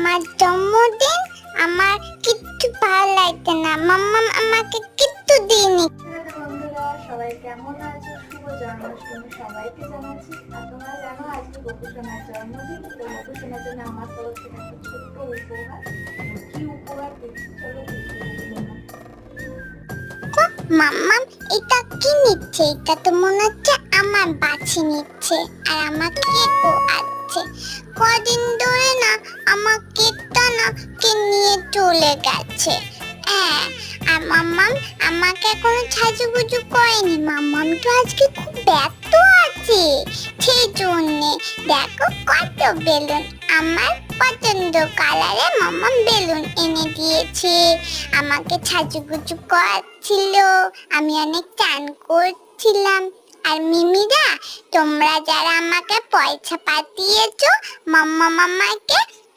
আমার জন্মদিন, আমার কিচ্ছু ভালো লাগছে না। মাম্মা আমাকে কিচ্ছু দিইনি। বন্ধুরা সবাই কেমন আছে? শুভ জন্মাষ্টমী সবাইকে জানাচ্ছি। আর তোমরা জানো আজকে গোপুসোনার জন্মদিন, তো গোপুসোনার জন্য আমার তরফ থেকে একটা ছোট্ট উপহার। কি উপহার দিচ্ছি চলো মাম্মা এটা কি নিচ্ছে? এটা তো মনে হচ্ছে আমার বাছি নিচ্ছে, আর আমার কেকও আছে। কদিন ধরে না আমার কেকটা না কে নিয়ে চলে গেছে। হ্যাঁ, আর মাম্মাম আমাকে এখনো সাজুগুজু করেনি। মাম্মাম তো আজকে খুব ব্যস্ত আছে, সেই জন্যে দেখো কত বেলুন, আমার পছন্দ কালারে মাম্মাম বেলুন এনে দিয়েছে। আমাকে সাজুগুজু করাচ্ছিল, আমি অনেক চান করছিলাম। আর মিমিরা, তোমরা যারা আমাকে পয়সা পাঠিয়েছো মাম্মা মামাকে